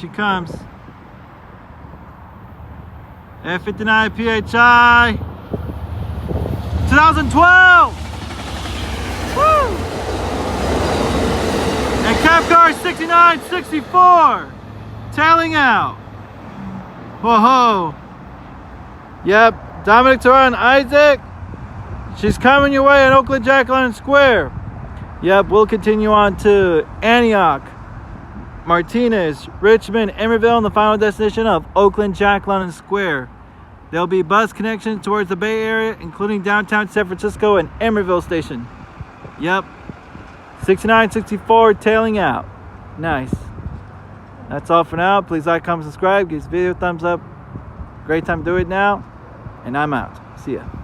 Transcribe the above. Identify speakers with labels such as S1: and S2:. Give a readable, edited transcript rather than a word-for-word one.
S1: She comes. F59 PHI 2012. Woo! And Cabcar 6964 tailing out. Whoa. Yep, Dominic Torah and Isaac. She's coming your way at Oakland Jack London Square. Yep, we'll continue on to Antioch, Martinez, Richmond, Emeryville, and the final destination of Oakland Jack London Square. There'll be bus connections towards the Bay Area, including downtown San Francisco and Emeryville Station. Yep, 6964 tailing out. Nice. That's all for now. Please like, comment, subscribe. Give this video a thumbs up. Great time to do it now. And I'm out. See ya.